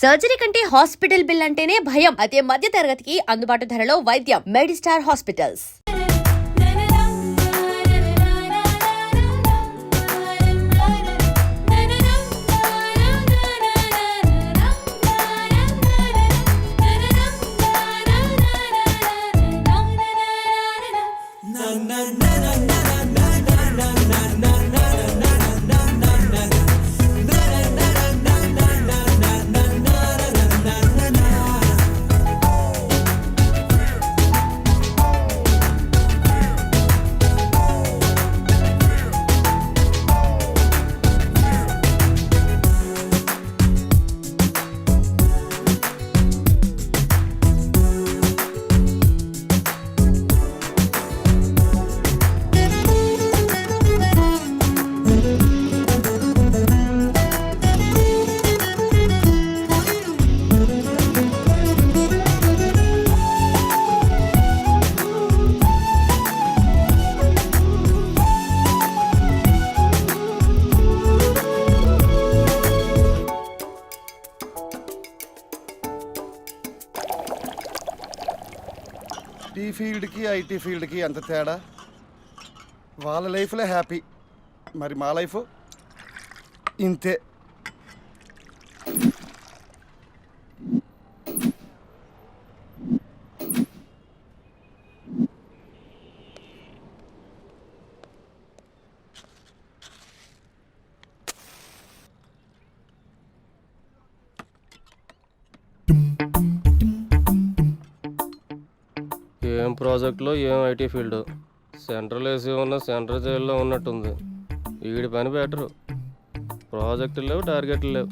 Surgery కంటే hospital bill అంటేనే భయం. అదే మధ్య తరగతికి అందుబాటు ధరలో వైద్యం. Medistar hospitals. టీ ఫీల్డ్కి ఐటీ ఫీల్డ్కి అంత తేడా. వాళ్ళ లైఫ్లో హ్యాపీ, మరి మా లైఫ్ ఇంతే. ఏం ప్రాజెక్ట్లో ఏం ఐటీ ఫీల్డ్. సెంట్రల్ ఏసీ ఉన్న సెంట్రల్ జైల్లో ఉన్నట్టుంది. వీడి పని బెటరు. ప్రాజెక్టులు లేవు, టార్గెట్లు లేవు.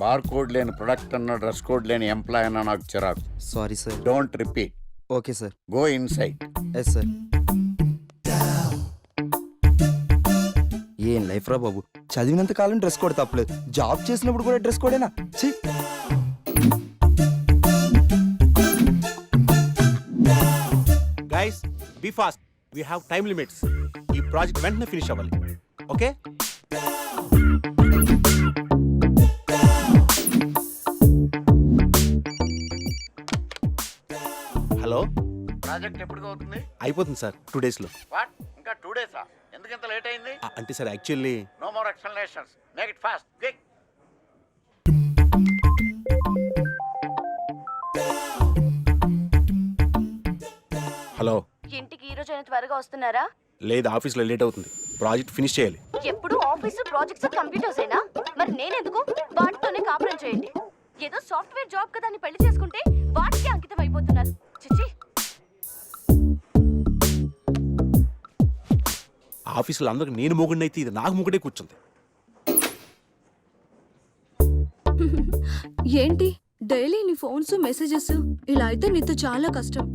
బార్ కోడ్ లేని ప్రొడక్ట్ అన్న, డ్రెస్ కోడ్ లేని ఎంప్లాయ్ అన్న నాకు చిరాకు. Sorry sir. Don't repeat. Okay sir. Go inside. Yes sir. ఏం లైఫ్ రా బాబు, చదివినంత కాలం డ్రెస్ కోడ్ తప్పలేదు, జాబ్ చేసినప్పుడు కూడా డ్రెస్ కోడేనా? ఛీ. Guys be fast, we have time limits. ఈ ప్రాజెక్ట్ వెంటనే ఫినిష్ అవ్వాలి. ఓకే. హలో, ప్రాజెక్ట్ ఎప్పుడు అవుతుంది? అయిపోతుంది సార్ 2 daysలో. వాట్, ఇంకా 2 days? ఎందుకు ఇంత లేట్ అయింది? అంటే sir actually no more explanations, make it fast, quick. Hello, ఇంటికి ఈ రోజు త్వరగా వస్తున్నారా? లేదు, ఆఫీస్లో లేట్ అవుతుంది. ప్రాజెక్ట్ ఫినిష్ చేయాలి. ఎప్పుడు ఆఫీసు ప్రాజెక్ట్స్ కంప్యూటర్స్ అయినా మరి నేనెందుకు? వాటితోనే కాపురం చేయండి. ఏదో సాఫ్ట్వేర్ జాబ్ కదా అని పెళ్లి చేసుకుంటే వాటికి అంకితం అయిపోతున్నారు. చిచ్చి. ఆఫీసులో అందరికి నేను మొగుడిని అయితే ఇది నాకు మొగుడే కూర్చుంది. ఏంటి డైలీ నీ ఫోన్స్ మెసేజెస్? ఇలా అయితే నీతో చాలా కష్టం.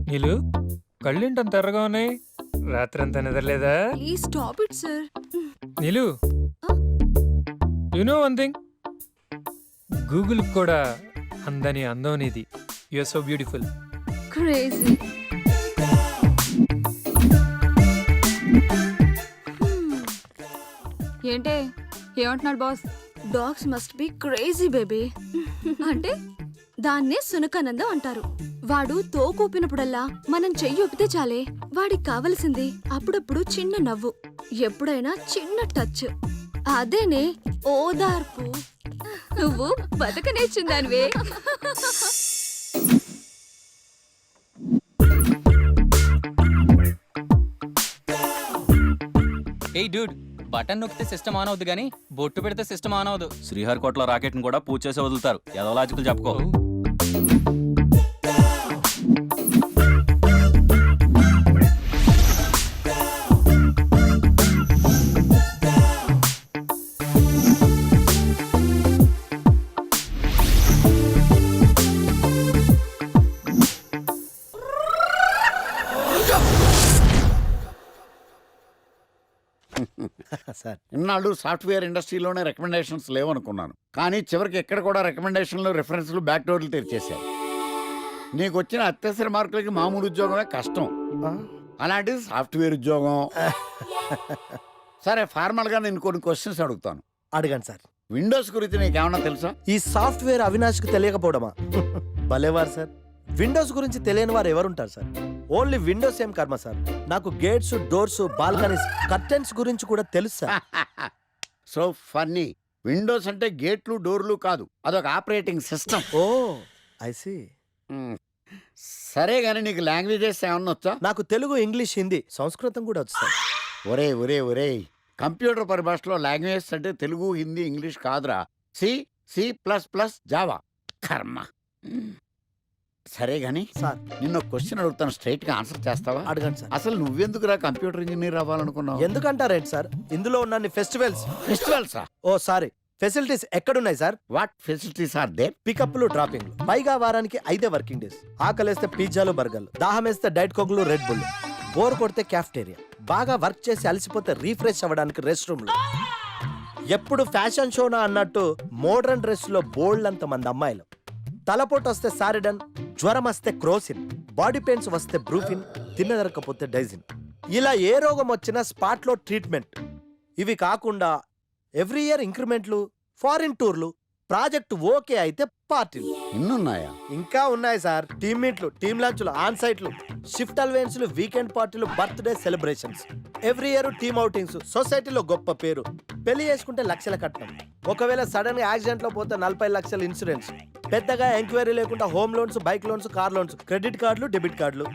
నీలు కళ్ళేంటంత ఎర్రగా ఉన్నాయి? రాత్రంతా నిద్రలేదా? Please stop it sir. Neelu, you know one thing, Google కూడా అందని అందం నీది. You are so beautiful. Crazy. ఏంటే ఏమంటున్నాడు boss? Dogs must be crazy baby. అంటే దాన్నే సునకానందం అంటారు. వాడు తోకూపినప్పుడల్లా మనం చెయ్యి ఊపితే చాలే. వాడికి కావలసింది అప్పుడప్పుడు చిన్న నవ్వు, ఎప్పుడైనా చిన్న టచ్. అదేనే ఓదార్పు. నువ్వు బతకనేచ్చిందానివే. ఏయ్ డూడ్, బటన్ నొక్కితే సిస్టమ్ ఆన్ అవుద్ది కానీ బొట్టు పెడితే సిస్టమ్ ఆన్ అవ్వదు. శ్రీహరికోటలో రాకెట్ని కూడా పూజ చేసి వదులుతారు. ఏదో లాజికల్ చెప్పుకో. సార్, ఇన్నాళ్ళు సాఫ్ట్వేర్ ఇండస్ట్రీలోనే రికమెండేషన్స్ లేవనుకున్నాను, కానీ చివరికి ఎక్కడ కూడా రికమెండేషన్లు, రిఫరెన్స్లు బ్యాక్ డోర్లు తెరిచేశారు. నీకు వచ్చిన అత్యవసర మార్కులకి మామూలు ఉద్యోగమే కష్టం, అలాంటిది సాఫ్ట్వేర్ ఉద్యోగం. సరే ఫార్మల్గా నేను కొన్ని క్వశ్చన్స్ అడుగుతాను. అడగండి సార్. విండోస్ గురించి నీకేమన్నా తెలుసా? ఈ సాఫ్ట్వేర్ అవినాష్కి తెలియకపోవడమా? భలేవారు సార్. విండోస్ గురించి తెలియని వారు ఎవరుంటారు సార్? ఓన్లీ విండోస్ ఏం కర్మ సార్, నాకు గేట్స్, డోర్స్, బాల్కనీస్, కర్టెన్స్ గురించి కూడా తెలుసు సార్. So funny. విండోస్ అంటే గేట్లు డోర్లు కాదు, అదొక operating system. Oh I see. సరే గానీ నీకు లాంగ్వేజెస్ ఏమన్నా వచ్చా? నాకు తెలుగు, ఇంగ్లీష్, హిందీ, సంస్కృతం కూడా వచ్చు సార్. ఒరే ఒరే ఒరే, కంప్యూటర్ పరిభాషలో లాంగ్వేజెస్ అంటే తెలుగు, హిందీ, ఇంగ్లీష్ కాదురా. C, C plus plus, Java. కర్మ. సరే గానీ సార్ నిన్న క్వశ్చన్ అడుగుతాను, స్ట్రైట్ గా ఆన్సర్ చేస్తావా? అడగండి సార్. అసలు నువ్వెందుకురా కంప్యూటర్ ఇంజనీర్ అవ్వాలనుకున్నావు? ఎందుకంటారేంటి సార్, ఇందులో ఉన్న ఫెస్టివల్స్. ఫెస్టివల్సా? ఓ సారీ, ఫెసిలిటీస్ ఎక్కడున్నాయి sir? What facilities are there? పికప్లు, డ్రాపింగ్లు, పైగా వారానికి 5 వర్కింగ్ డేస్. ఆకలేస్తే పిజ్జాలు, బర్గర్లు, దాహం వేస్తే డైట్ కోక్లు, రెడ్ బుల్, బోర్ కొడితే క్యాఫ్టేరియా, బాగా వర్క్ చేసి అలసిపోతే రీఫ్రెష్ అవ్వడానికి రెస్ట్ రూమ్లు. ఎప్పుడు ఫ్యాషన్ షోనా అన్నట్టు మోడర్న్ డ్రెస్ లో బోల్డ్ అంత మంది అమ్మాయిలు. తలపోటు వస్తే సారిడన్, జ్వరం వస్తే క్రోసిన్, బాడీ పెయిన్స్ వస్తే బ్రూఫిన్, తిన్నదరకపోతే డైజిన్. ఇలా ఏ రోగం వచ్చినా స్పాట్ లో ట్రీట్మెంట్. ఇవి కాకుండా ఎవ్రీ ఇయర్ ఇంక్రిమెంట్లు, ఫారిన్ టూర్లు, ప్రాజెక్ట్ ఓకే అయితే పార్టీలు. ఇన్నున్నాయా? ఇంకా ఉన్నాయి సార్. టీమ్ మీట్లు, టీమ్ లంచ్లు, ఆన్ సైట్లు, షిఫ్ట్ అలవెన్స్లు, వీకెండ్ పార్టీలు, birthday celebrations, every year team outings, సొసైటీలో గొప్ప పేరు, పెళ్లి చేసుకుంటే లక్షల కట్నం, ఒకవేళ సడన్ గా యాక్సిడెంట్ లో పోతే 40 లక్షల ఇన్సూరెన్స్, పెద్దగా ఎంక్వైరీ లేకుండా home loans, bike loans, car loans, credit కార్డులు, డెబిట్ కార్డులు.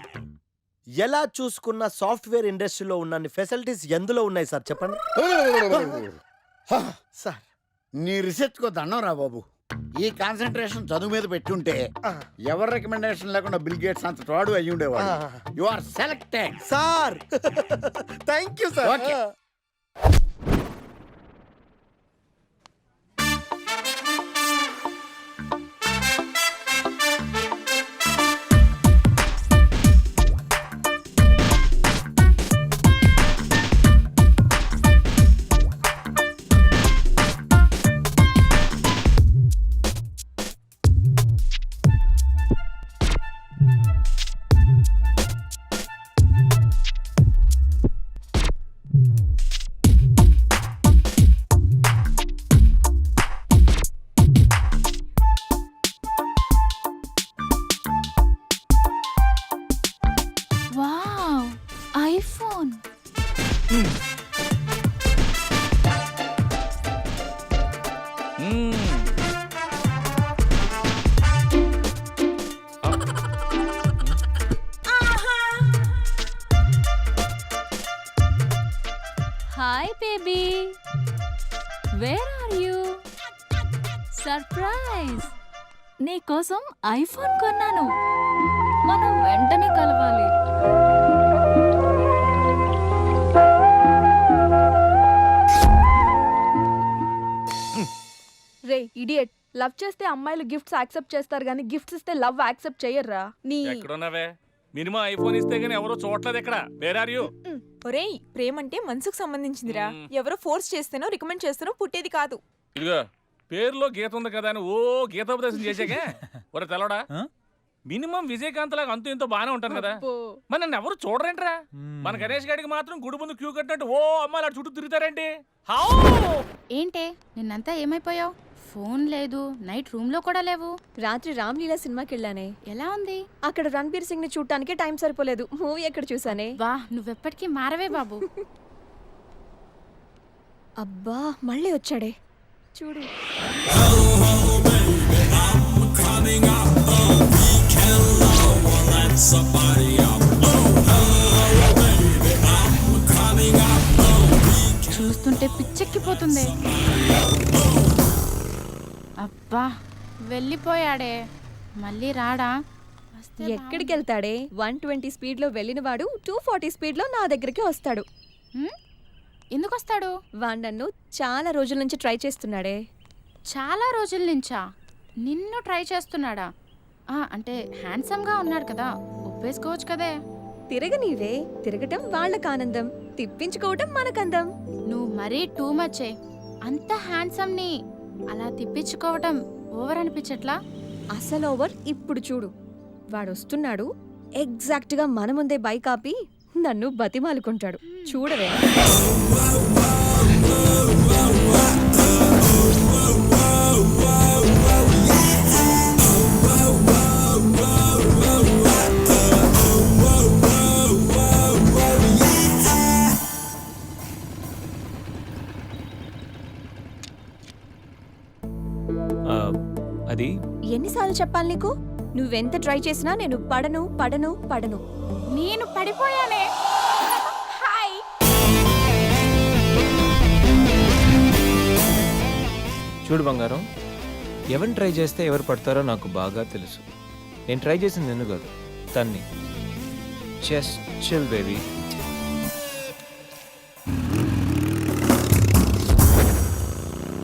ఎలా చూసుకున్న సాఫ్ట్వేర్ ఇండస్ట్రీలో ఉన్న ఫెసిలిటీస్ ఎందులో ఉన్నాయి సార్ చెప్పండి. సార్ నీ రీసెర్చ్ కో దండం రా బాబు. ఈ కాన్సన్ట్రేషన్ చదువు మీద పెట్టుంటే ఎవరి రికమెండేషన్ లేకుండా బిల్ గేట్స్ అంత వాడు అయ్యి ఉండేవాడు. You are selected sir. Thank you sir. Okay. Wow, iPhone. Hi baby, where are you? Surprise, నీకోసం ఐఫోన్ కొన్నాను. మనం వెంటనే కలవాలి. రే ఇడియట్, లవ్ చేస్తే అమ్మాయిలు గిఫ్ట్స్ యాక్సెప్ట్ చేస్తారు కానీ గిఫ్ట్స్ ఇస్తే లవ్ యాక్సెప్ట్ చెయ్యర్రా. నీ ఎక్కడున్నావే? మినిమం ఐఫోన్ ఇస్తే గానీ ఎవరో చూడలేదు ఇక్కడ. Where are you? ఒరేయ్, ప్రేమంటే మనసుకు సంబంధించిందిరా. ఎవరో ఫోర్స్ చేస్తేనో రికమెండ్ చేస్తేనో పుట్టేది కాదు. ఇదిగో పేరులో గీత ఉంది కదా అని ఓ గీతోపదేశం చేసాకే. ఒరే తెలవడా, మినిమం విజయకాంత్ లాగా అంతూ ఇంతో బానే ఉంటాను కదా. మరి నన్ను ఎవరు చూడరేంట్రా? మన గణేష్ గారికి మాత్రం గుడి ముందు క్యూ కట్టినట్టు ఓ అమ్మాయిలు అటు చుట్టూ తిరుగుతారేంటి? ఏంటే నిన్నంతా ఏమైపోయావు? ఫోన్ లేదు, నైట్ రూమ్ లో కూడా లేవు. రాత్రి రామ్లీలా సినిమాకి వెళ్ళానే. ఎలా ఉంది? అక్కడ రణబీర్ సింగ్ ని చూడటానికి టైం సరిపోలేదు. మూవీ ఎక్కడ చూసానే. వా, నువ్వెప్పటికీ మారవే బాబు. అబ్బా మళ్ళీ వచ్చాడే చూడు. చూస్తుంటే పిచ్చెక్కిపోతుంది. అబ్బా వెళ్ళిపోయాడే, మళ్ళీ రాడా? ఎక్కడికి వెళ్తాడే? 120 స్పీడ్ లో వెళ్ళిన వాడు 240 స్పీడ్ లో నా దగ్గరికి వస్తాడు. ఎందుకు వస్తాడు? వాడు నన్ను చాలా రోజుల నుంచి ట్రై చేస్తున్నాడే. చాలా రోజుల నుంచా? నిన్ను ట్రై చేస్తున్నాడా? అంటే హ్యాండ్సమ్ గా ఉన్నాడు కదా, ఒప్పేసుకోవచ్చు కదే. తిరగనీవే, తిరగటం వాళ్ళకి ఆనందం, తిప్పించుకోవటం మనకందం. నువ్వు మరీ టూ మచ్చే. అంత హ్యాండ్సమ్ ని అలా తిప్పించుకోవటం ఓవర్ అనిపించట్లా? అసలు ఓవర్ ఇప్పుడు చూడు. వాడు వస్తున్నాడు, ఎగ్జాక్ట్ గా మన ముందే బైక్ ఆపి నన్ను బతిమాలుకుంటాడు. చూడవే. అది ఎన్నిసార్లు చెప్పాలి నీకు? నువ్వెంత ట్రై చేసినా నేను పడను పడను పడను. నేను పడిపోయానే. హాయ్. చూడు బంగారం, ఎవరిని ట్రై చేస్తే ఎవరు పడతారో నాకు బాగా తెలుసు. నేను ట్రై చేసింది నిన్ను కాదు, తన్ని. Just chill baby.